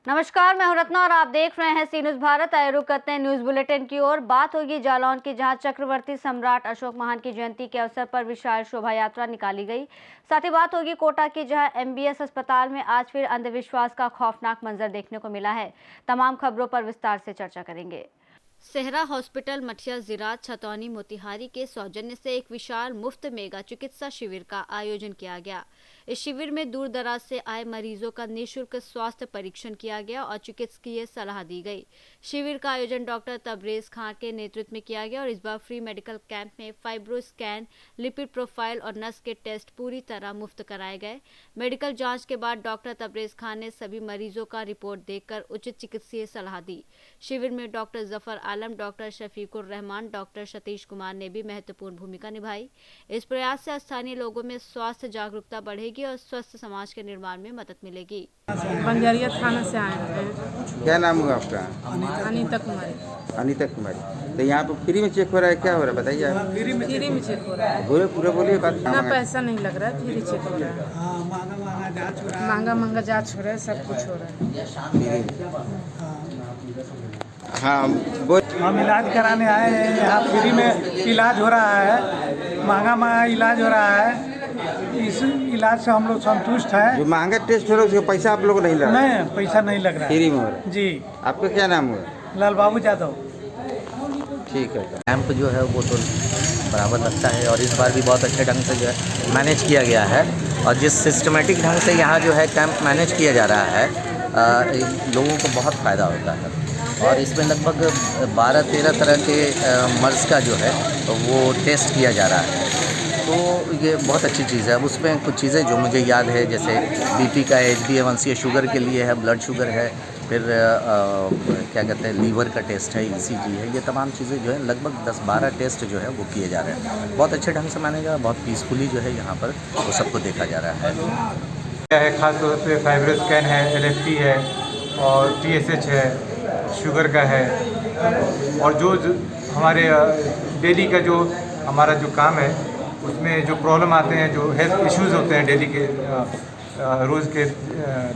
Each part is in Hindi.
नमस्कार, मैं हूं रत्ना और आप देख रहे हैं सी न्यूज भारत। आए रुक करते हैं न्यूज बुलेटिन की ओर। बात होगी जालौन की, जहां चक्रवर्ती सम्राट अशोक महान की जयंती के अवसर पर विशाल शोभा यात्रा निकाली गई। साथ ही बात होगी कोटा की, जहां एमबीएस अस्पताल में आज फिर अंधविश्वास का खौफनाक मंजर देखने को मिला है। तमाम खबरों पर विस्तार से चर्चा करेंगे। सेहरा हॉस्पिटल मठिया ज़िरात छतौनी मोतिहारी के सौजन्य से एक विशाल मुफ्त मेगा चिकित्सा शिविर का आयोजन किया गया। इस शिविर में दूर दराज से आए मरीजों का निःशुल्क स्वास्थ्य परीक्षण किया गया और चिकित्सकीय सलाह दी गई। शिविर का आयोजन डॉक्टर तबरेज खान के नेतृत्व में किया गया और इस बार फ्री मेडिकल कैंप में फाइब्रो स्कैन, लिपिड प्रोफाइल और नस के टेस्ट पूरी तरह मुफ्त कराए गए। मेडिकल जांच के बाद डॉक्टर तबरेज खान ने सभी मरीजों का रिपोर्ट देखकर उचित चिकित्सीय सलाह दी। शिविर में doctor Zafar Alam, doctor Shafiqur Rahman, doctor Satish Kumar ने भी महत्वपूर्ण भूमिका निभाई। इस प्रयास से स्थानीय लोगों में स्वास्थ्य जागरूकता बढ़ेगी और स्वस्थ समाज के निर्माण में मदद मिलेगी। बंजारिया थाना से आए हैं। क्या नाम हुआ आपका? अनीता कुमारी। अनीता कुमारी। तो यहाँ पे फ्री में चेक हो रहा है, क्या हो रहा है बताइए आप? फ्री में चेक हो रहा है। पूरा बोलिए बात। ना पैसा नहीं लग रहा है, फ्री चेक हो रहा है। महंगा जाँच हो रहा है, सब कुछ हो रहा है। हाँ बोल। हम इलाज कराने आए हैं, यहाँ फ्री में इलाज हो रहा है। महंगा इलाज हो रहा है। इस इलाज से हम लोग संतुष्ट हैं। जो महंगा टेस्ट हो रहा है उसका पैसा आप लोग को नहीं लग रहा? नहीं, पैसा नहीं लग रहा है। फ्री में हो रहा है जी। आपका क्या नाम हुआ? लाल बाबू यादव। ठीक है। कैंप जो है वो तो बराबर लगता है और इस बार भी बहुत अच्छे ढंग से जो है मैनेज किया गया है। और जिस सिस्टमेटिक ढंग से यहाँ जो है कैंप मैनेज किया जा रहा है, लोगों को बहुत फ़ायदा होता है। और इसमें लगभग 12-13 तरह के मर्ज़ का जो है वो टेस्ट किया जा रहा है। तो ये बहुत अच्छी चीज़ है। अब उसमें कुछ चीज़ें जो मुझे याद है, जैसे बीपी का है, HbA1c शुगर के लिए है, ब्लड शुगर है, फिर क्या कहते हैं लीवर का टेस्ट है, ECG है। ये तमाम चीज़ें जो है लगभग 10-12 टेस्ट जो है वो किए जा रहे हैं। बहुत अच्छे ढंग से मैनेज है, बहुत पीसफुली जो है यहाँ पर वो सबको देखा जा रहा है। खास तौर पे फाइब्रो स्कैन है, LFT है और TSH है, शुगर का है। और जो हमारे डेली का जो हमारा जो काम है उसमें जो प्रॉब्लम आते हैं, जो हेल्थ इश्यूज़ होते हैं डेली के रोज़ के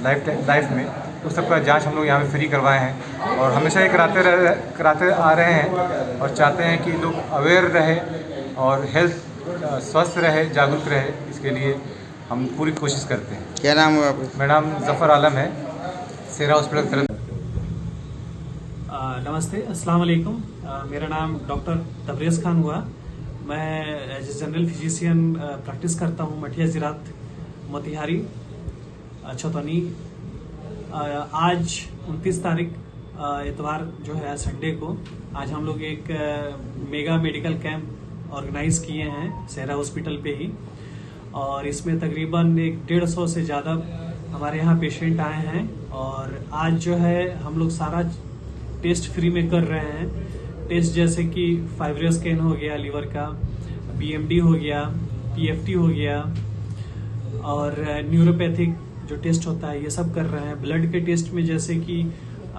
लाइफ में, उस सब का जांच हम लोग यहाँ पे फ्री करवाए हैं। और हमेशा ये कराते आ रहे हैं और चाहते हैं कि लोग अवेयर रहे और हेल्थ स्वस्थ रहे, जागरूक रहे। इसके लिए हम पूरी कोशिश करते हैं। क्या नाम हुआ आपका? मेरा नाम जफ़र आलम है, सेहरा हॉस्पिटल की तरफ। नमस्ते, अस्सलाम वालेकुम। मेरा नाम डॉक्टर तबरेज खान हुआ। मैं as a general physician practice करता हूँ मठिया ज़िरात मोतिहारी छतौनी। आज 29 तारीख इतवार जो है संडे को आज हम लोग एक मेगा मेडिकल कैंप ऑर्गेनाइज किए हैं सेहरा हॉस्पिटल पे ही। और इसमें तकरीबन 150 से ज़्यादा हमारे यहाँ पेशेंट आए हैं। और आज जो है हम लोग सारा टेस्ट फ्री में कर रहे हैं। टेस्ट जैसे कि फाइब्रो स्कैन हो गया, लीवर का BMD हो गया, PFT हो गया और न्यूरोपैथिक जो टेस्ट होता है ये सब कर रहे हैं। ब्लड के टेस्ट में जैसे कि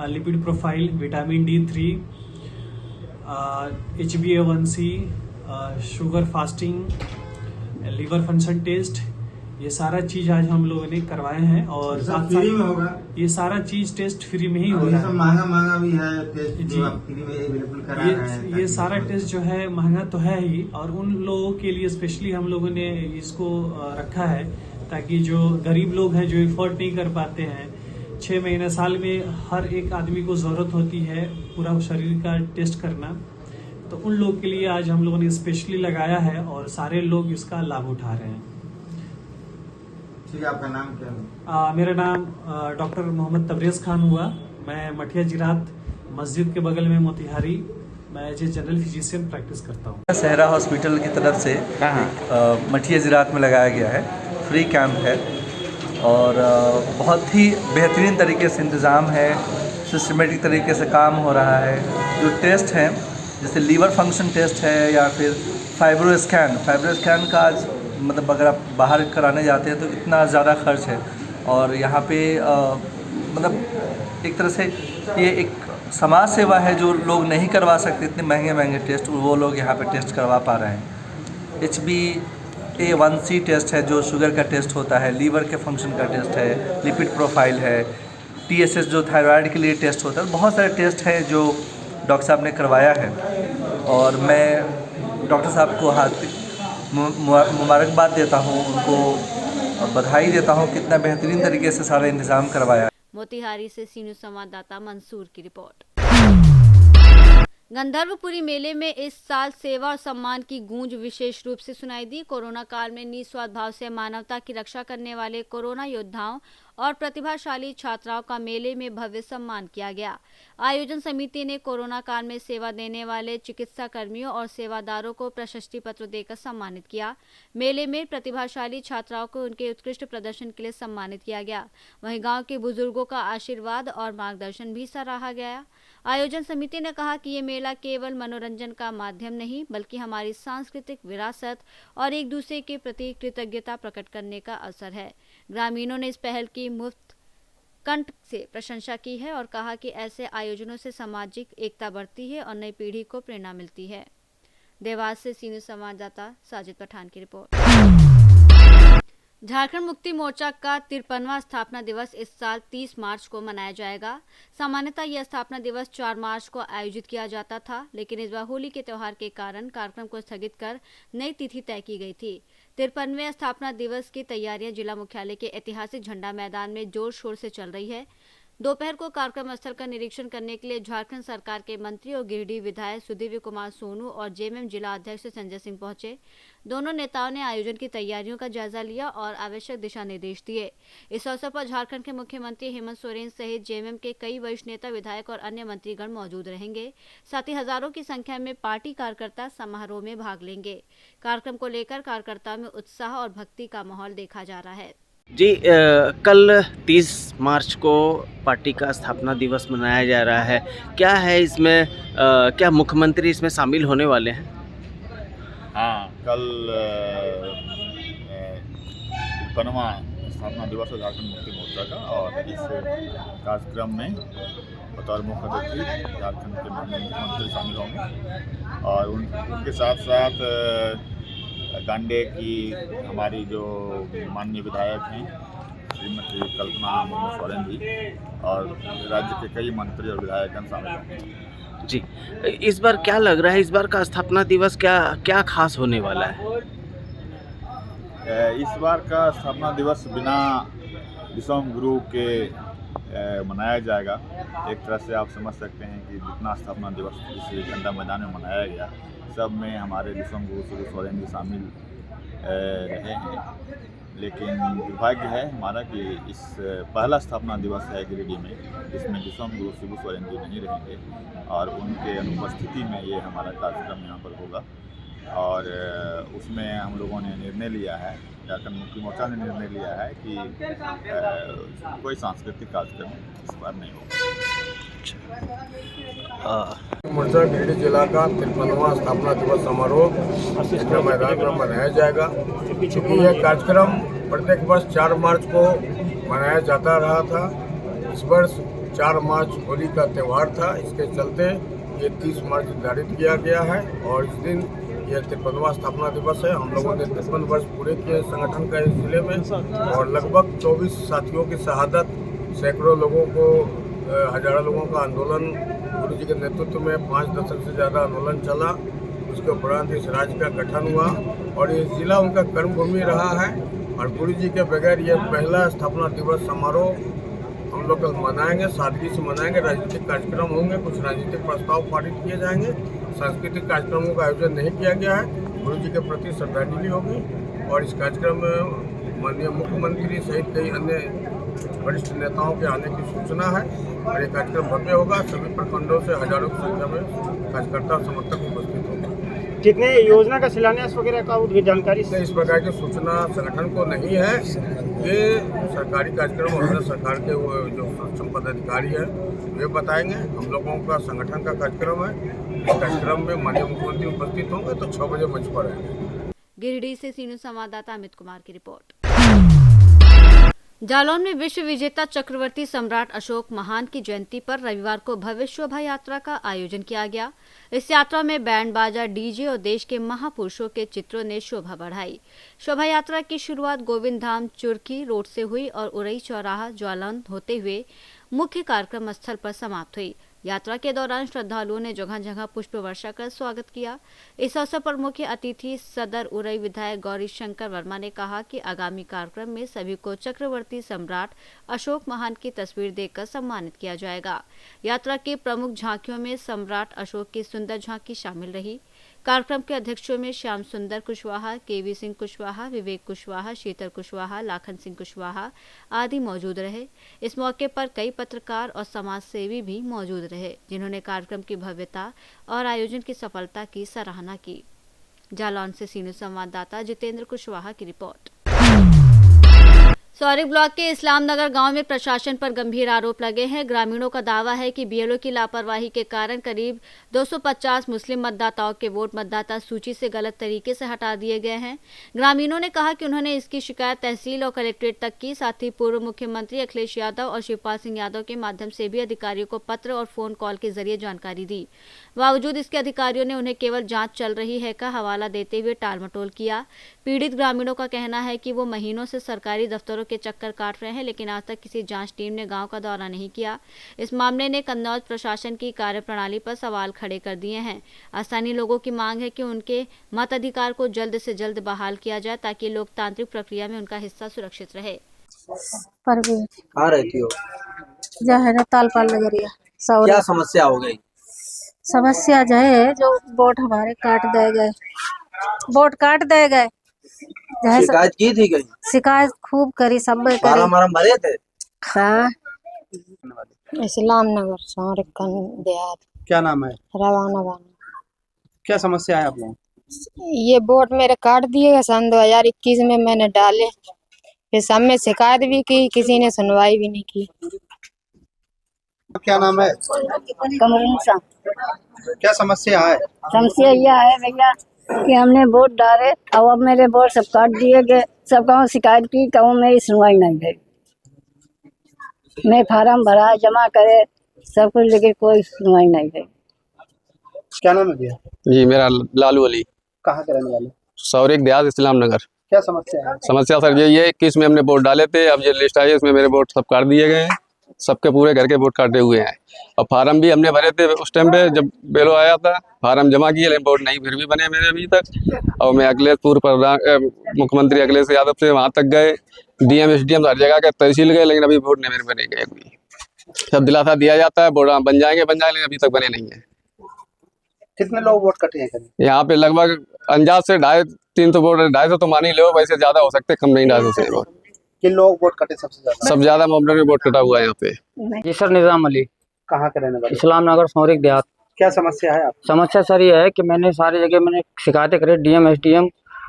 lipid profile, vitamin D3, HbA1c, sugar fasting, liver function test, ये सारा चीज आज हम लोगों ने करवाए हैं। और फ्री में होगा? ये सारा चीज टेस्ट फ्री में ही हो रहा है। महंगा भी है टेस्ट जो आप फ्री में अवेलेबल करा रहे हैं। ये सारा टेस्ट जो है महंगा तो है ही, और उन लोगों के लिए स्पेशली हम लोगों ने इसको रखा है ताकि जो गरीब लोग हैं, जो एफोर्ड नहीं कर पाते हैं, 6 महीने साल में हर एक आदमी को जरूरत होती है पूरा शरीर का टेस्ट करना। तो उन लोगों के लिए आज हम लोगों ने स्पेशली लगाया है और सारे लोग इसका लाभ उठा रहे हैं। ठीक है, आपका नाम क्या है? मेरा नाम डॉक्टर मोहम्मद तबरेज खान हुआ। मैं मठिया ज़िरात मस्जिद के बगल में मोतिहारी मैं as a general physician practice करता हूँ। सेहरा हॉस्पिटल की तरफ से मठिया ज़िरात में लगाया गया है, फ्री कैंप है और बहुत ही बेहतरीन तरीके से इंतज़ाम है, सिस्टमेटिक तरीके से काम हो रहा है। जो टेस्ट हैं जैसे लीवर फंक्शन टेस्ट है या फिर फाइब्रो स्कैन का आज मतलब अगर आप बाहर कराने जाते हैं तो इतना ज़्यादा खर्च है। और यहाँ पे मतलब एक तरह से ये एक समाज सेवा है। जो लोग नहीं करवा सकते इतने महंगे टेस्ट, वो लोग यहाँ पे टेस्ट करवा पा रहे हैं। HbA1c टेस्ट है जो शुगर का टेस्ट होता है, लीवर के फंक्शन का टेस्ट है, लिपिड प्रोफाइल है, TSS जो थायराइड के लिए टेस्ट होता है, बहुत सारे टेस्ट हैं जो डॉक्टर साहब ने करवाया है। और मैं डॉक्टर साहब को मुबारकबाद देता हूँ, उनको बधाई देता हूँ, कितना बेहतरीन तरीके से सारा इंतज़ाम करवाया। मोतिहारी से सीनू संवाददाता मंसूर की रिपोर्ट। गंधर्वपुरी मेले में इस साल सेवा और सम्मान की गूंज विशेष रूप से सुनाई दी। कोरोना काल में निस्वार्थ भाव से मानवता की रक्षा करने वाले कोरोना योद्धाओं और प्रतिभाशाली छात्राओं का मेले में भव्य सम्मान किया गया। आयोजन समिति ने कोरोना काल में सेवा देने वाले चिकित्सा कर्मियों और सेवादारों को प्रशस्ति पत्र देकर सम्मानित किया। मेले में प्रतिभाशाली छात्राओं को उनके उत्कृष्ट प्रदर्शन के लिए सम्मानित किया गया। वहीं गांव के बुजुर्गों का आशीर्वाद और मार्गदर्शन भी सराहा गया। आयोजन समिति ने कहा कि ये मेला केवल मनोरंजन का माध्यम नहीं, बल्कि हमारी सांस्कृतिक विरासत और एक दूसरे के प्रति कृतज्ञता प्रकट करने का अवसर है। ग्रामीणों ने इस पहल की मुफ्त कंठ से प्रशंसा की है और कहा कि ऐसे आयोजनों से सामाजिक एकता बढ़ती है और नई पीढ़ी को प्रेरणा मिलती है। देवास से सीनियर संवाददाता साजिद पठान की रिपोर्ट। झारखंड मुक्ति मोर्चा का 53वां स्थापना दिवस इस साल 30 मार्च को मनाया जाएगा। सामान्यतः यह स्थापना दिवस 4 मार्च को आयोजित किया जाता था, लेकिन इस बार होली के त्योहार के कारण कार्यक्रम को स्थगित कर नई तिथि तय की गई थी। 53वें स्थापना दिवस की तैयारियां जिला मुख्यालय के ऐतिहासिक झंडा मैदान में जोर शोर से चल रही है। दोपहर को कार्यक्रम स्थल का निरीक्षण करने के लिए झारखंड सरकार के मंत्री और गिरिडीह विधायक सुधीर कुमार सोनू और जेएमएम जिला अध्यक्ष संजय सिंह पहुंचे। दोनों नेताओं ने आयोजन की तैयारियों का जायजा लिया और आवश्यक दिशा निर्देश दिए। इस अवसर पर झारखंड के मुख्यमंत्री हेमंत सोरेन सहित जेएमएम के कई वरिष्ठ नेता, विधायक और अन्य मंत्रीगण मौजूद रहेंगे। साथ ही हजारों की संख्या में पार्टी कार्यकर्ता समारोह में भाग लेंगे। कार्यक्रम को लेकर कार्यकर्ताओं में उत्साह और भक्ति का माहौल देखा जा रहा है। जी, कल 30 मार्च को पार्टी का स्थापना दिवस मनाया जा रहा है। क्या है इसमें, क्या मुख्यमंत्री इसमें शामिल होने वाले हैं? हाँ, कल 53वां स्थापना दिवस है झारखंड मुक्ति मोर्चा का, और इस कार्यक्रम में बतौर मुख्य अतिथि झारखंड के माननीय मुख्यमंत्री शामिल होंगे और उनके साथ साथ गांडे की हमारी जो माननीय विधायक हैं श्रीमती कल्पना मुर्मू सोरेन जी और राज्य के कई मंत्री और विधायकगण शामिल होंगे। जी, इस बार क्या लग रहा है, इस बार का स्थापना दिवस क्या खास होने वाला है? इस बार का स्थापना दिवस बिना विश्वम गुरु के मनाया जाएगा। एक तरह से आप समझ सकते हैं कि जितना स्थापना दिवस इस झंडा मैदान में मनाया गया, सब में हमारे विश्वम गुरु श्री सोरेन जी शामिल रहे हैं। लेकिन दुर्भाग्य है हमारा कि इस पहला स्थापना दिवस है गिरिडीह में, जिसमें विश्वम गुरु शिबू सोरेन जी नहीं रहेंगे और उनके अनुपस्थिति में ये हमारा कार्यक्रम यहाँ पर होगा। और उसमें हम लोगों ने निर्णय लिया है, झारखंड मुक्ति मोर्चा ने निर्णय लिया है कि कोई सांस्कृतिक कार्यक्रम इस बार नहीं होगा। मोर्चा गिरिडीह जिला का 53वां स्थापना दिवस समारोह इसके मैदान में मनाया जाएगा। क्योंकि यह कार्यक्रम प्रत्येक वर्ष 4 मार्च को मनाया जाता रहा था। इस वर्ष 4 मार्च होली का त्यौहार था, इसके चलते ये 30 मार्च निर्धारित किया गया है और इस दिन यह 53वां स्थापना दिवस है। हम लोगों ने 53 वर्ष पूरे किए संगठन का इस जिले में और लगभग 24 साथियों की शहादत, सैकड़ों लोगों को, हजारों लोगों का आंदोलन, गुरु जी के नेतृत्व में 5 दशक से ज़्यादा आंदोलन चला। उसके उपरांत इस राज्य का गठन हुआ और ये जिला उनका कर्मभूमि रहा है। और गुरु जी के बगैर ये पहला स्थापना दिवस समारोह हम लोग कल मनाएंगे, सादगी से मनाएंगे। राजनीतिक कार्यक्रम होंगे, कुछ राजनीतिक प्रस्ताव पारित किए जाएंगे। सांस्कृतिक कार्यक्रमों का आयोजन नहीं किया गया है। गुरु जी के प्रति श्रद्धांजलि होगी और इस कार्यक्रम में माननीय मुख्यमंत्री सहित कई अन्य वरिष्ठ नेताओं के आने की सूचना है और ये कार्यक्रम भव्य होगा। सभी प्रखंडों से हजारों की संख्या में कार्यकर्ता समर्थक उपस्थित होंगे। कितने योजना का शिलान्यास वगैरह का जानकारी? इस प्रकार की सूचना संगठन को नहीं है। ये सरकारी कार्यक्रम और सरकार के जो सक्षम पदाधिकारी है वे बताएंगे। हम लोगों का संगठन का कार्यक्रम है। इस कार्यक्रम में माननीय मुख्यमंत्री उपस्थित होंगे तो 6 बजे मंच पर आएंगे। गिरिडीह से सीनियर संवाददाता अमित कुमार की रिपोर्ट। जालौन में विश्व विजेता चक्रवर्ती सम्राट अशोक महान की जयंती पर रविवार को भव्य शोभा यात्रा का आयोजन किया गया। इस यात्रा में बैंड बाजा, डीजे और देश के महापुरुषों के चित्रों ने शोभा बढ़ाई। शोभा यात्रा की शुरुआत गोविंद धाम चुरकी रोड से हुई और उरई चौराहा ज्वालन होते हुए मुख्य कार्यक्रम स्थल पर समाप्त हुई। यात्रा के दौरान श्रद्धालुओं ने जगह जगह पुष्प वर्षा कर स्वागत किया। इस अवसर पर मुख्य अतिथि सदर उरई विधायक गौरी शंकर वर्मा ने कहा कि आगामी कार्यक्रम में सभी को चक्रवर्ती सम्राट अशोक महान की तस्वीर देकर सम्मानित किया जाएगा। यात्रा की प्रमुख झांकियों में सम्राट अशोक की सुंदर झांकी शामिल रही। कार्यक्रम के अध्यक्षों में श्याम सुंदर कुशवाहा, केवी सिंह कुशवाहा, विवेक कुशवाहा, शीतल कुशवाहा, लाखन सिंह कुशवाहा आदि मौजूद रहे। इस मौके पर कई पत्रकार और समाज सेवी भी मौजूद रहे, जिन्होंने कार्यक्रम की भव्यता और आयोजन की सफलता की सराहना की। जालौन से सीनियर संवाददाता जितेंद्र कुशवाहा की रिपोर्ट। सौरिक ब्लॉक के इस्लाम नगर गांव में प्रशासन पर गंभीर आरोप लगे हैं। ग्रामीणों का दावा है कि बीएलओ की लापरवाही के कारण करीब 250 मुस्लिम मतदाताओं के वोट मतदाता सूची से गलत तरीके से हटा दिए गए हैं। ग्रामीणों ने कहा कि उन्होंने इसकी शिकायत तहसील और कलेक्ट्रेट तक की। साथ ही पूर्व मुख्यमंत्री अखिलेश यादव और शिवपाल सिंह यादव के माध्यम से भी अधिकारियों को पत्र और फोन कॉल के जरिए जानकारी दी। बावजूद इसके अधिकारियों ने उन्हें केवल जाँच चल रही है का हवाला देते हुए टालमटोल किया। पीड़ित ग्रामीणों का कहना है कि वो महीनों से सरकारी दफ्तरों के चक्कर काट रहे हैं, लेकिन आज तक किसी जांच टीम ने गांव का दौरा नहीं किया। इस मामले ने कन्नौज प्रशासन की कार्यप्रणाली पर सवाल खड़े कर दिए हैं। स्थानीय लोगों की मांग है कि उनके मताधिकार को जल्द से जल्द बहाल किया जाए ताकि लोकतांत्रिक प्रक्रिया में उनका हिस्सा सुरक्षित रहे। कहाँ रहती हो? तालपाल नगरिया। क्या समस्या हो गई? समस्या जो है, जो वोट हमारे काट दे गए, वोट काट दे गए। शिकायत की थी कहीं? शिकायत खूब करी, सब में करी। फार्म भरे थे? हाँ। इस्लाम नगर सौरिक देहात। क्या नाम है? रवाना बानो। क्या समस्या है आप लोगों? ये वोट मेरे काट दिए गए सन 2021 में मैंने डाले, फिर सब में शिकायत भी की, किसी ने सुनवाई भी नहीं की। क्या नाम है? कमरुनिसा। क्या समस्या है? समस्या यह है भैया कि हमने वोट डाले, अब मेरे वोट सब काट दिए गए। सब कहूँ शिकायत की, कहूँ मेरी सुनवाई नहीं गई। मैं फार्म भरा, जमा करे सब कुछ, लेकिन कोई सुनवाई नहीं गई। क्या नाम है भैया? जी मेरा लालू अली। कहाँ के रहने वाले? सौरिक देहात इस्लाम नगर। क्या समस्या है? समस्या सर यही है कि इसमें हमने वोट डाले थे, अब ये लिस्ट आई है, इसमें मेरे वोट सब काट दिए गए हैं। सबके पूरे घर के वोट काटे हुए हैं और फार्म भी हमने भरे थे उस टाइम पे जब बेलो आया था, फार्म जमा किए, लेकिन वोट नहीं फिर भी बने मेरे अभी तक। और मैं अखिलेश पूर्व मुख्यमंत्री अखिलेश यादव से वहाँ तक गए, डीएम एसडीएम हर जगह के तहसील गए, लेकिन अभी वोट नहीं मेरे बने गए। अभी सब दिलासा दिया जाता है वोट बन जाएंगे, लेकिन अभी तक बने नहीं है। कितने लोग वोट कटे हैं? यहाँ पे लगभग अंदाज से 250-300 वोट, 250 तो मान ही लो, वैसे ज्यादा हो सकते, कम नहीं 250 से वोट। किन लोग वोट कटे सबसे ज्यादा? सब ज्यादा मामले में वोट कटा हुआ है यहाँ पे। जी सर, निजाम अली। कहाँ के रहने वाले? इस्लाम नगर सौरिक देहात। क्या समस्या है आप? समस्या सर ये है कि मैंने सारी जगह मैंने शिकायतें करी, डीएम एसडीएम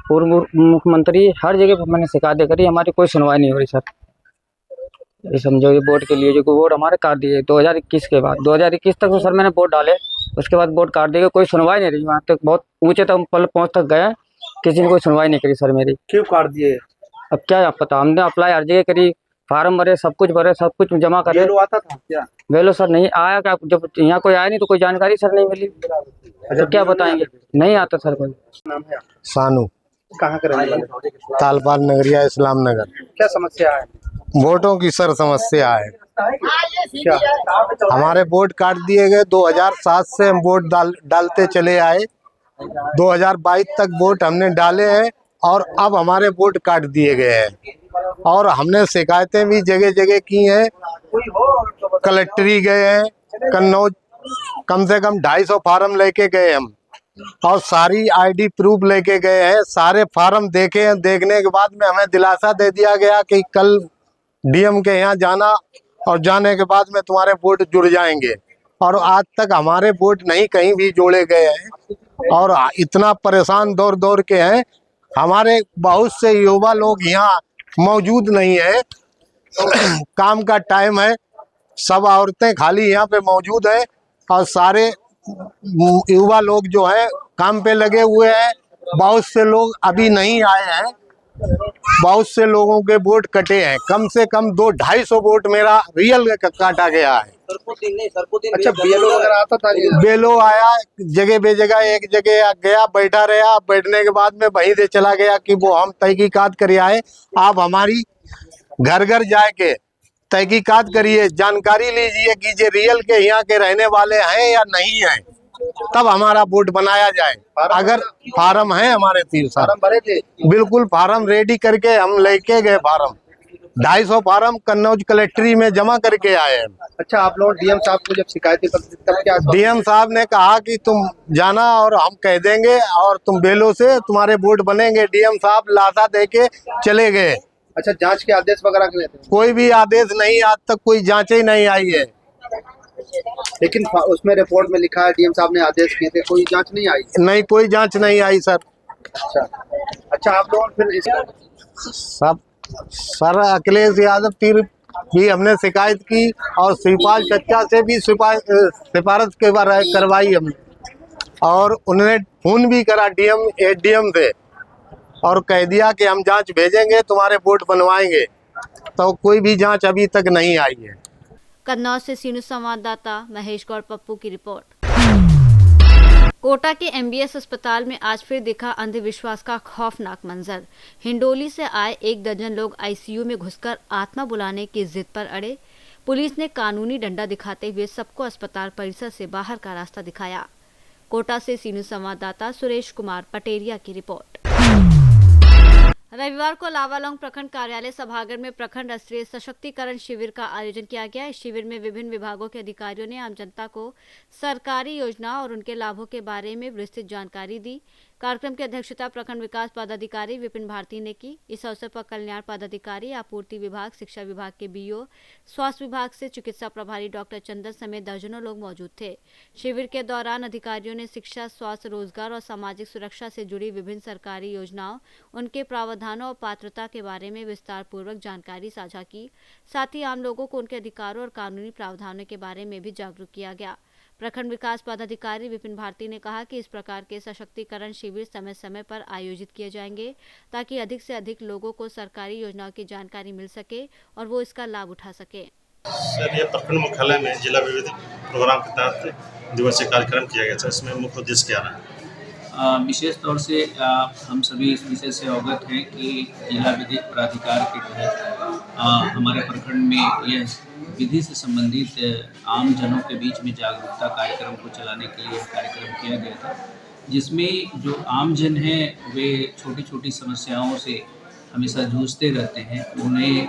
पूर्व मुख्यमंत्री हर जगह मैंने शिकायतें करी, हमारी कोई सुनवाई नहीं हो रही सर। ये समझो, ये वोट के लिए जो वोट हमारे काट दिए 2021 के बाद, 2021 तक तो सर मैंने वोट डाले, उसके बाद वोट काट दिए, कोई सुनवाई नहीं रही। वहाँ तक बहुत ऊंचे तक पहुँच तक गए, किसी ने कोई सुनवाई नहीं करी सर मेरी। क्यों काट दिए? अब क्या आप पता, हमने अप्लाई हर जगह करी, फार्म भरे, सब कुछ जमा करे। बेलो आता था क्या? बेलो सर नहीं आया, क्या जब यहाँ कोई आया नहीं तो कोई जानकारी सर नहीं मिली, तो क्या बताएंगे, नहीं आता सर कोई। नाम है? सानू। कहाँ के रहने वाले? तालपाल नगरिया इस्लाम नगर। क्या समस्या है? वोटों की सर समस्या है। क्या? हमारे वोट काट दिए गए, 2007 से हम वोट डालते चले आए, 2022 तक वोट हमने डाले हैं और अब हमारे वोट काट दिए गए हैं। और हमने शिकायतें भी जगह जगह की हैं, कलेक्ट्री गए हैं, कन्नौज कम से कम 250 फार्म लेके गए हम, और सारी आईडी प्रूफ लेके गए हैं। सारे फार्म देखे हैं, देखने के बाद में हमें दिलासा दे दिया गया कि कल डीएम के यहाँ जाना, और जाने के बाद में तुम्हारे वोट जुड़ जाएंगे। और आज तक हमारे वोट नहीं कहीं भी जोड़े गए हैं, और इतना परेशान दौड़ दौड़ के हैं। हमारे बहुत से युवा लोग यहाँ मौजूद नहीं है, काम का टाइम है, सब औरतें खाली यहाँ पे मौजूद है, और सारे युवा लोग जो है काम पे लगे हुए हैं। बहुत से लोग अभी नहीं आए हैं, बहुत से लोगों के वोट कटे हैं, कम से कम 200-250 वोट मेरा रियल काटा गया है। अच्छा, बेलो वगैरह आता था? बेलो आया, जगह बेजगह एक जगह गया, बैठा रहा, बैठने के बाद में वहीं से चला गया कि वो हम तहकीकात कर आए। आप हमारी घर घर जाके तहकीकात करिए, जानकारी लीजिए कि ये रियल के यहाँ के रहने वाले हैं या नहीं हैं, तब हमारा वोट बनाया जाए। अगर फार्म है हमारे 3 साल भरे थे, बिल्कुल फार्म रेडी करके हम लेके गए। फार्म 250 फार्म कन्नौज कलेक्ट्री में जमा करके आए हैं। अच्छा, आप लोग डीएम साहब को जब शिकायत तब क्या? डीएम साहब ने कहा कि तुम जाना और हम कह देंगे और तुम बेलो से तुम्हारे वोट बनेंगे। डीएम साहब लाशा दे के चले गए। अच्छा, जांच के आदेश वगैरह के लेते हैं? कोई भी आदेश नहीं, आज तक कोई जांच ही नहीं आई है। लेकिन उसमें रिपोर्ट में लिखा है डीएम साहब ने आदेश किए थे, कोई जांच नहीं आई? नहीं, कोई जांच नहीं आई सर। अच्छा, आप लोग फिर सब सर अखिलेश यादव फिर भी हमने शिकायत की और शिवपाल चच्चा से भी सिफारिश करवाई हमने, और उन्होंने फोन भी करा डीएम एडीएम से और कह दिया कि हम जांच भेजेंगे, तुम्हारे वोट बनवाएंगे। तो कोई भी जांच अभी तक नहीं आई है। कन्नौज से सीनू संवाददाता महेश गौड़ पप्पू की रिपोर्ट। कोटा के एमबीएस अस्पताल में आज फिर दिखा अंधविश्वास का खौफनाक मंजर। हिंडोली से आए 1 दर्जन लोग आईसीयू में घुसकर आत्मा बुलाने की जिद पर अड़े। पुलिस ने कानूनी डंडा दिखाते हुए सबको अस्पताल परिसर से बाहर का रास्ता दिखाया। कोटा से सीनू संवाददाता सुरेश कुमार पटेरिया की रिपोर्ट। रविवार को लावालौंग प्रखंड कार्यालय सभागार में प्रखंड स्तरीय सशक्तिकरण शिविर का आयोजन किया गया। इस शिविर में विभिन्न विभागों के अधिकारियों ने आम जनता को सरकारी योजनाओं और उनके लाभों के बारे में विस्तृत जानकारी दी। कार्यक्रम की अध्यक्षता प्रखंड विकास पदाधिकारी विपिन भारती ने की। इस अवसर पर कल्याण पदाधिकारी, आपूर्ति विभाग, शिक्षा विभाग के बीओ, स्वास्थ्य विभाग से चिकित्सा प्रभारी डॉक्टर चंदन समेत दर्जनों लोग मौजूद थे। शिविर के दौरान अधिकारियों ने शिक्षा, स्वास्थ्य, रोजगार और सामाजिक सुरक्षा से जुड़ी विभिन्न सरकारी योजनाओं, उनके प्रावधानों और पात्रता के बारे में विस्तार पूर्वक जानकारी साझा की। साथ ही आम लोगों को उनके अधिकारों और कानूनी प्रावधानों के बारे में भी जागरूक किया गया। प्रखंड विकास पदाधिकारी विपिन भारती ने कहा कि इस प्रकार के सशक्तिकरण शिविर समय समय पर आयोजित किए जाएंगे ताकि अधिक से अधिक लोगों को सरकारी योजनाओं की जानकारी मिल सके और वो इसका लाभ उठा सके। सर, ये प्रखंड मुख्यालय में जिला विविध प्रोग्राम के तहत दिवसीय कार्यक्रम किया गया था। इसमें मुख्य उद्देश्य क्या रहा? विशेष तौर से हम सभी इस विषय से अवगत हैं कि जिला विधिक प्राधिकार के तहत हमारे प्रखंड में यह विधि से संबंधित आम जनों के बीच में जागरूकता कार्यक्रम को चलाने के लिए कार्यक्रम किया गया था, जिसमें जो आम जन हैं वे छोटी छोटी समस्याओं से हमेशा जूझते रहते हैं। उन्हें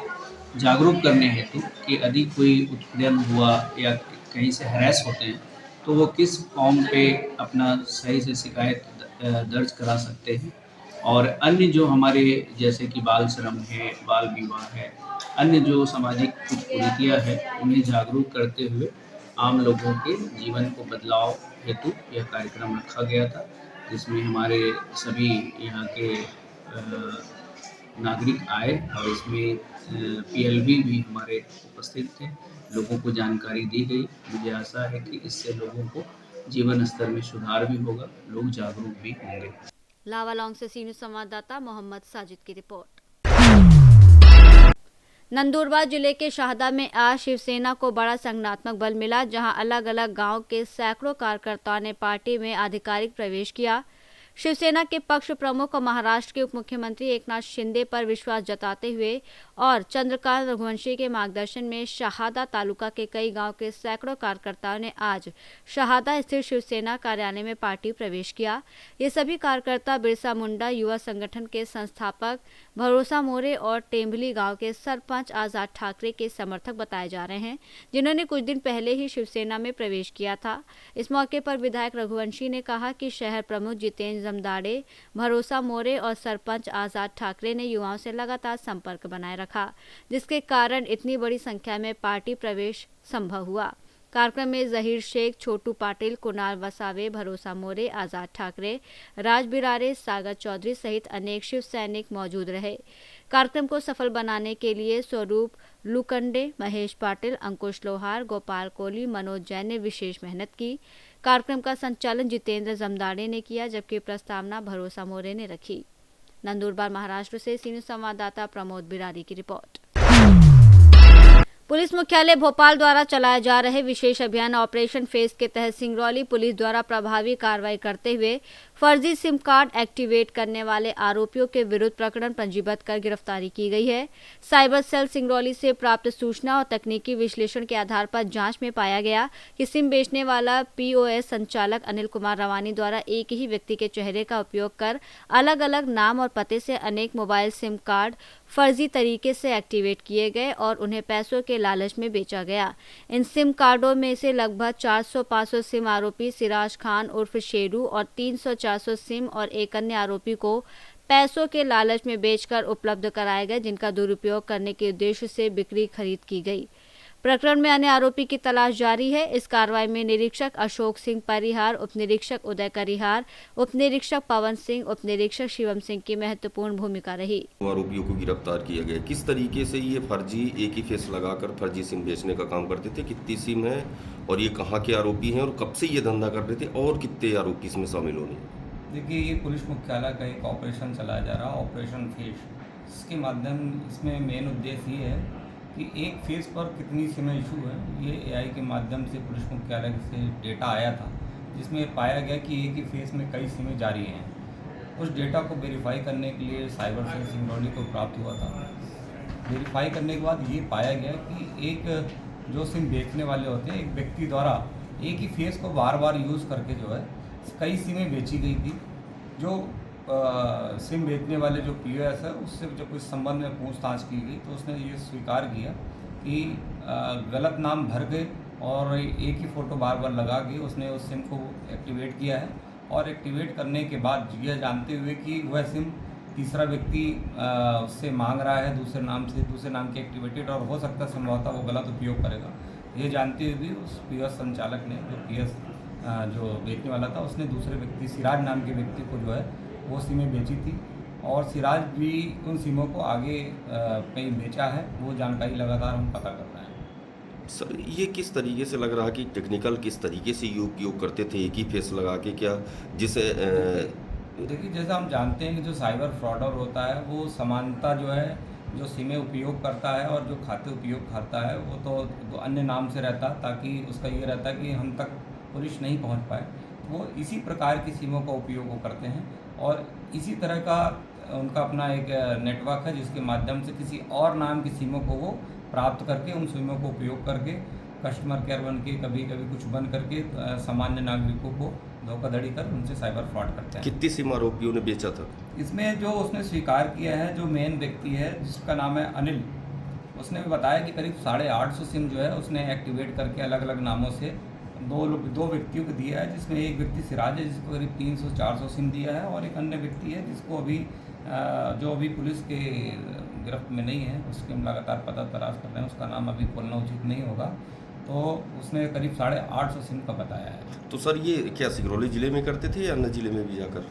जागरूक करने हेतु कि यदि कोई उत्पीड़न हुआ या कहीं से हैरेस होते हैं तो वो किस फॉर्म पे अपना सही से शिकायत दर्ज करा सकते हैं, और अन्य जो हमारे जैसे कि बाल श्रम है, बाल विवाह है, अन्य जो सामाजिक कुछ कुरीतियाँ हैं उन्हें जागरूक करते हुए आम लोगों के जीवन को बदलाव हेतु यह कार्यक्रम रखा गया था, जिसमें हमारे सभी यहाँ के नागरिक आए और इसमें पीएलबी भी हमारे उपस्थित थे। लोगों को जानकारी दी गई। मुझे आशा है कि इससे लोगों को जीवन स्तर में सुधार भी होगा, लोग जागरूक भी होंगे। लावालौंग से सीनियर संवाददाता मोहम्मद साजिद की रिपोर्ट। नंदुरबार जिले के शाहदा में आज शिवसेना को बड़ा संगठनात्मक बल मिला, जहां अलग अलग गांव के सैकड़ों कार्यकर्ताओं ने पार्टी में आधिकारिक प्रवेश किया। शिवसेना के पक्ष प्रमुख और महाराष्ट्र के उप मुख्यमंत्री एकनाथ शिंदे पर विश्वास जताते हुए और चंद्रकांत रघुवंशी के मार्गदर्शन में शहादा तालुका के कई गांव के सैकड़ों कार्यकर्ताओं ने आज शहादा स्थित शिवसेना कार्यालय में पार्टी प्रवेश किया। ये सभी कार्यकर्ता बिरसा मुंडा युवा संगठन के संस्थापक भरोसा मोरे और टेम्भली गांव के सरपंच आजाद ठाकरे के समर्थक बताए जा रहे हैं, जिन्होंने कुछ दिन पहले ही शिवसेना में प्रवेश किया था। इस मौके पर विधायक रघुवंशी ने कहा कि शहर प्रमुख जितेंद्र जमदाड़े, भरोसा मोरे और सरपंच आजाद ठाकरे ने युवाओं से लगातार संपर्क बनाए रखा, जिसके कारण इतनी बड़ी संख्या में पार्टी प्रवेश संभव हुआ। कार्यक्रम में जहीर शेख, छोटू पाटिल, कुणाल वसावे, भरोसा मोरे, आजाद ठाकरे, राज बिरारे, सागर चौधरी सहित अनेक शिव सैनिक मौजूद रहे। कार्यक्रम को सफल बनाने के लिए स्वरूप लुकंडे, महेश पाटिल, अंकुश लोहार, गोपाल कोहली, मनोज जैन ने विशेष मेहनत की। कार्यक्रम का संचालन जितेंद्र जमदाड़े ने किया, जबकि प्रस्तावना भरोसा मोरे ने रखी। नंदुरबार महाराष्ट्र से सीनियर संवाददाता प्रमोद बिरारी की रिपोर्ट। पुलिस मुख्यालय भोपाल द्वारा चलाए जा रहे विशेष अभियान ऑपरेशन फेस के तहत सिंगरौली पुलिस द्वारा प्रभावी कार्रवाई करते हुए फर्जी सिम कार्ड एक्टिवेट करने वाले आरोपियों के विरुद्ध प्रकरण पंजीबद्ध कर गिरफ्तारी की गई है। साइबर सेल सिंगरौली से प्राप्त सूचना और तकनीकी विश्लेषण के आधार पर जांच में पाया गया कि सिम बेचने वाला पीओएस संचालक अनिल कुमार रवानी द्वारा एक ही व्यक्ति के चेहरे का उपयोग कर अलग अलग नाम और पते से अनेक मोबाइल सिम कार्ड फर्जी तरीके से एक्टिवेट किए गए और उन्हें पैसों के लालच में बेचा गया। इन सिम कार्डों में से लगभग 400-500 सिम आरोपी सिराज खान उर्फ शेरू और 300-400 सिम और एक अन्य आरोपी को पैसों के लालच में बेचकर उपलब्ध कराए गए, जिनका दुरुपयोग करने के उद्देश्य से बिक्री खरीद की गई। प्रकरण में अन्य आरोपी की तलाश जारी है। इस कार्रवाई में निरीक्षक अशोक सिंह परिहार, उप निरीक्षक उदय करिहार, उप निरीक्षक पवन सिंह, उप निरीक्षक शिवम सिंह की महत्वपूर्ण भूमिका रही। आरोपियों को गिरफ्तार किया गया। किस तरीके से ये फर्जी एक ही फेस लगाकर फर्जी सिम बेचने का काम करते थे, कितनी सिम है और ये कहाँ के आरोपी हैं और कब से ये धंधा कर रहे थे और कितने आरोपी इसमें शामिल होने? देखिए, ये पुलिस मुख्यालय का एक ऑपरेशन चलाया जा रहा है, ऑपरेशन फेस। इसके माध्यम इसमें मेन उद्देश्य ये है कि एक फेस पर कितनी सिमें इशू है, ये एआई के माध्यम से पुलिस मुख्यालय से डेटा आया था, जिसमें पाया गया कि एक ही फेस में कई सिमें जारी हैं। उस डेटा को वेरीफाई करने के लिए साइबर सेल सिंगरौली को प्राप्त हुआ था। वेरीफाई करने के बाद ये पाया गया कि एक जो सिम बेचने वाले होते हैं, एक व्यक्ति द्वारा एक ही फेस को बार बार यूज़ करके जो है कई सिमें बेची गई थी। जो सिम बेचने वाले जो पीओएस है, उससे जब इस संबंध में पूछताछ की गई तो उसने ये स्वीकार किया कि गलत नाम भर के और एक ही फ़ोटो बार बार लगा के उसने उस सिम को एक्टिवेट किया है। और एक्टिवेट करने के बाद यह जानते हुए कि वह सिम तीसरा व्यक्ति उससे मांग रहा है दूसरे नाम से, दूसरे नाम के एक्टिवेटेड, और हो सकता है संभवतः वो गलत उपयोग करेगा। ये जानते हुए भी उस पीओएस संचालक ने, जो पीओएस जो बेचने वाला था, उसने दूसरे व्यक्ति सिराज नाम के व्यक्ति को जो है वो सिमें बेची थी और सिराज भी उन सिमों को आगे कहीं बेचा है। वो जानकारी लगातार हम पता कर रहे हैं। सर, ये किस तरीके से लग रहा है कि टेक्निकल किस तरीके से ये उपयोग करते थे एक ही फेस लगा के, क्या जिसे देखिए, जैसा हम जानते हैं कि जो साइबर फ्रॉडर होता है वो समानता जो है, जो सिमें उपयोग करता है और जो खाते उपयोग करता है वो तो अन्य नाम से रहता, ताकि उसका ये रहता कि हम तक पुलिस नहीं पहुंच पाए। वो इसी प्रकार की सिमों का उपयोग वो करते हैं और इसी तरह का उनका अपना एक नेटवर्क है, जिसके माध्यम से किसी और नाम की सिमों को वो प्राप्त करके उन सिमों को उपयोग करके कस्टमर केयर बन के, कभी कभी कुछ बन करके सामान्य नागरिकों को धोखाधड़ी कर उनसे साइबर फ्रॉड करते हैं। कितनी सिम आरोपियों ने बेचा था? इसमें जो उसने स्वीकार किया है, जो मेन व्यक्ति है जिसका नाम है अनिल, उसने भी बताया कि करीब 850 सिम जो है उसने एक्टिवेट करके अलग अलग नामों से दो व्यक्तियों को दिया है, जिसमें एक व्यक्ति सिराज है जिसको करीब 300-400 सिम दिया है और एक अन्य व्यक्ति है जिसको अभी पुलिस के गिरफ्त में नहीं है, उसके हम लगातार पता तलाश कर रहे हैं। उसका नाम अभी बोलना उचित नहीं होगा। तो उसने करीब 850 सिम का बताया है। तो सर, ये क्या सिंगरौली जिले में करते थे या अन्य जिले में भी जाकर?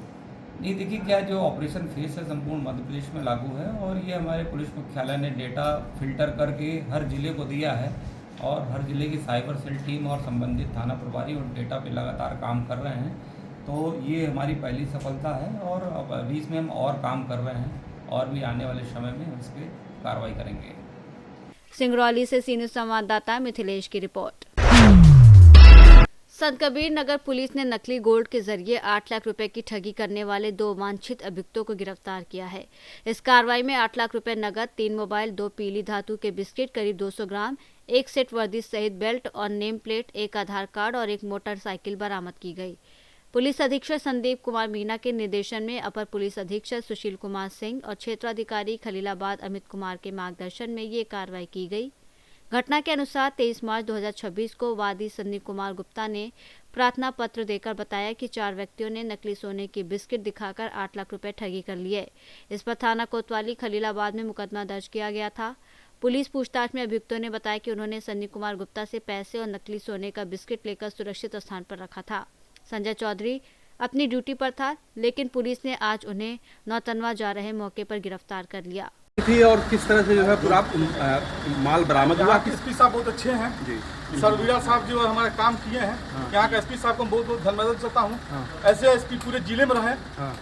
नहीं, देखिए, क्या जो ऑपरेशन फेस है संपूर्ण मध्य प्रदेश में लागू है और ये हमारे पुलिस मुख्यालय ने डेटा फिल्टर करके हर जिले को दिया है और हर जिले की साइबर सेल टीम और संबंधित थाना प्रभारी उन डेटा पे लगातार काम कर रहे हैं। तो ये हमारी पहली सफलता है और अब अभी इसमें हम और काम कर रहे हैं और भी आने वाले समय में इस पर कार्रवाई करेंगे। सिंगरौली से सीनियर संवाददाता मिथिलेश की रिपोर्ट। संत कबीर नगर पुलिस ने नकली गोल्ड के जरिए 8 लाख रुपए की ठगी करने वाले 2 वांछित अभियुक्तों को गिरफ्तार किया है। इस कार्रवाई में 8 लाख रुपए नगद, 3 मोबाइल, 2 पीली धातु के बिस्किट, करीब 200 ग्राम, 1 सेट वर्दी सहित बेल्ट और नेम प्लेट, 1 आधार कार्ड और 1 मोटरसाइकिल बरामद की गई। पुलिस अधीक्षक संदीप कुमार मीना के निर्देशन में अपर पुलिस अधीक्षक सुशील कुमार सिंह और क्षेत्राधिकारी खलीलाबाद अमित कुमार के मार्गदर्शन में ये कार्रवाई की गई। घटना के अनुसार 23 मार्च 2026 को वादी संदीप कुमार गुप्ता ने प्रार्थना पत्र देकर बताया कि 4 व्यक्तियों ने नकली सोने की बिस्किट दिखाकर 8 लाख रुपए ठगी कर लिए। इस पर थाना कोतवाली खलीलाबाद में मुकदमा दर्ज किया गया था। पुलिस पूछताछ में अभियुक्तों ने बताया कि उन्होंने संदीप कुमार गुप्ता से पैसे और नकली सोने का बिस्किट लेकर सुरक्षित स्थान पर रखा था। संजय चौधरी अपनी ड्यूटी पर था, लेकिन पुलिस ने आज उन्हें नौतनवा जा रहे मौके पर गिरफ्तार कर लिया। थी और किस तरह से जो है पूरा माल बरामद हुआ? एसपी साहब बहुत अच्छे हैं जी। सरवीरा साहब जो हमारे काम किए हैं। यहाँ के एसपी साहब को बहुत बहुत धन्यवाद देता हूँ। ऐसे एसपी पूरे जिले में रहे।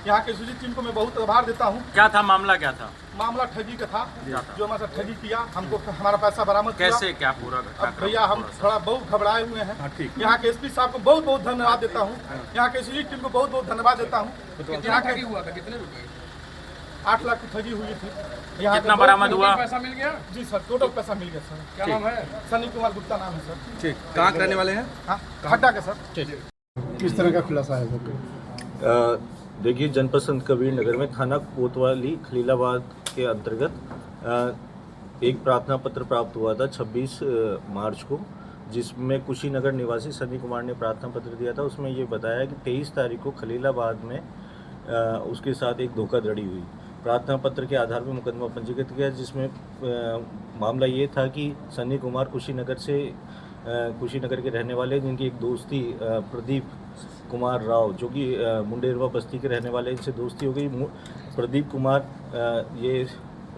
यहाँ के सुजीत टीम को मैं बहुत आभार देता हूँ। क्या था मामला, क्या था? मामला ठगी का था, जो हमारे साथ ठगी किया, हमको हमारा पैसा बरामद किया। कैसे, क्या पूरा? अब भैया हम थोड़ा बहुत घबराए हुए हैं। यहाँ के एसपी साहब को बहुत बहुत धन्यवाद देता हूँ। यहाँ के सुजीत टीम को बहुत बहुत धन्यवाद देता हूँ। यहाँ ठगी हुआ था, कितने रुपए? 8 लाख की ठगी हुई थी। यहाँ कितना बरामद हुआ? पैसा मिल गया जी सर, टोटल पैसा मिल गया सर। क्या नाम है? सनी कुमार गुप्ता नाम है सर। ठीक, कहाँ के रहने वाले हैं? हाँ, खड्डा के सर। किस तरह का खुलासा है सर? देखिए, जनपद संत कबीर नगर में थाना कोतवाली खलीलाबाद के अंतर्गत एक प्रार्थना पत्र प्राप्त हुआ था 26 मार्च को, जिसमें कुशीनगर निवासी सनी कुमार ने प्रार्थना पत्र दिया था। उसमें ये बताया कि 23 तारीख को खलीलाबाद में उसके साथ एक धोखाधड़ी हुई। प्रार्थना पत्र के आधार पर मुकदमा पंजीकृत किया, जिसमें मामला ये था कि सनी कुमार कुशीनगर के रहने वाले, जिनकी एक दोस्ती प्रदीप कुमार राव, जो कि मुंडेरवा बस्ती के रहने वाले, इनसे दोस्ती हो गई। प्रदीप कुमार ये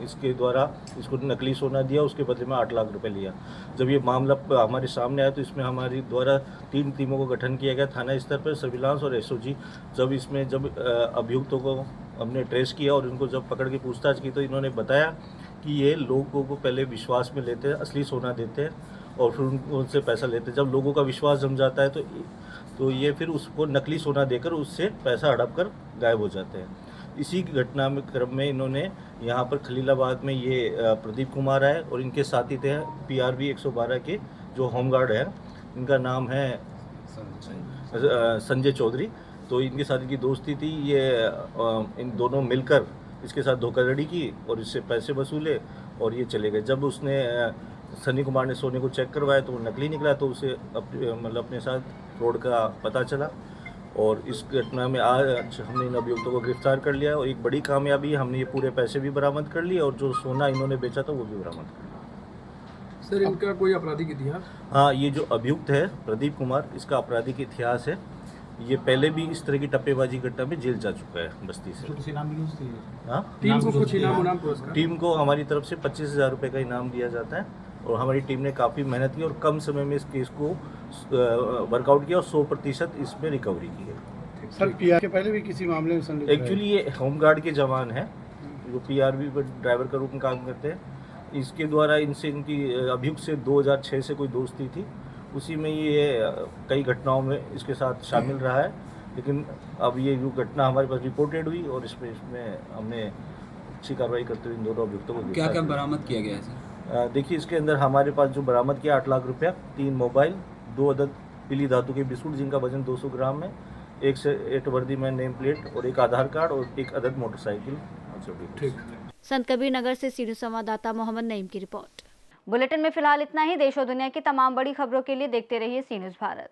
इसके द्वारा इसको नकली सोना दिया, उसके बदले में 8 लाख रुपए लिया। जब ये मामला हमारे सामने आया तो इसमें हमारी द्वारा 3 टीमों को गठन किया गया, थाना स्तर पर सर्विलांस और एसओजी। जब अभियुक्तों को हमने ट्रेस किया और उनको जब पकड़ के पूछताछ की तो इन्होंने बताया कि ये लोगों को पहले विश्वास में लेते हैं, असली सोना देते हैं और फिर उनसे पैसा लेते हैं। जब लोगों का विश्वास जम जाता है तो ये फिर उसको नकली सोना देकर उससे पैसा हड़प कर गायब हो जाते हैं। इसी घटना में क्रम में इन्होंने यहाँ पर खलीलाबाद में ये प्रदीप कुमार आए और इनके साथी थे PRB 112 के जो होमगार्ड हैं, इनका नाम है संजय चौधरी। तो इनके साथ की दोस्ती थी। ये इन दोनों मिलकर इसके साथ धोखाधड़ी की और इससे पैसे वसूले और ये चले गए। जब उसने सनी कुमार ने सोने को चेक करवाया तो वो नकली निकला, तो उसे अपने साथ फ्रॉड का पता चला और इस घटना में आज हमने इन अभियुक्तों को गिरफ्तार कर लिया और एक बड़ी कामयाबी, हमने ये पूरे पैसे भी बरामद कर लिए और जो सोना इन्होंने बेचा था वो भी बरामद कर लिया। सर, इनका कोई आपराधिक इतिहास? हाँ, ये जो अभियुक्त है प्रदीप कुमार, इसका आपराधिक इतिहास है। ये पहले भी इस तरह की टप्पेबाजी घटना में जेल जा चुका है बस्ती से। कुछ इनाम भी उसके? हाँ, टीम को कुछ इनाम पुरस्कार? टीम को हमारी तरफ से 25,000 रुपये का इनाम दिया जाता है और हमारी टीम ने काफ़ी मेहनत की और कम समय में इस केस को वर्कआउट किया और 100% इसमें रिकवरी की है। सर, PR के पहले भी किसी मामले में संलिप्त? एक्चुअली ये होमगार्ड के जवान हैं जो PRB पर ड्राइवर का रूप में काम करते हैं। इसके द्वारा इनकी अभियुक्त से 2006 से कोई दोस्ती थी, उसी में ये कई घटनाओं में इसके साथ शामिल रहा है। लेकिन अब ये जो घटना हमारे पास रिपोर्टेड हुई और इसमें हमने अच्छी कार्रवाई करते हुए इन दोनों अभियुक्तों को क्या क्या बरामद किया गया है सर? देखिए, इसके अंदर हमारे पास जो बरामद किया 8 लाख रुपया, 3 मोबाइल, 2 अदद पीली धातु के बिस्कुट जिनका वजन 200 ग्राम है, 1 से 8 वर्दी में नेम प्लेट और 1 आधार कार्ड और 1 अदद मोटरसाइकिल। ठीक। संत कबीर नगर से सीनियर संवाददाता मोहम्मद नईम की रिपोर्ट। बुलेटिन में फिलहाल इतना ही। देश और दुनिया की तमाम बड़ी खबरों के लिए देखते रहिए सी न्यूज़ भारत।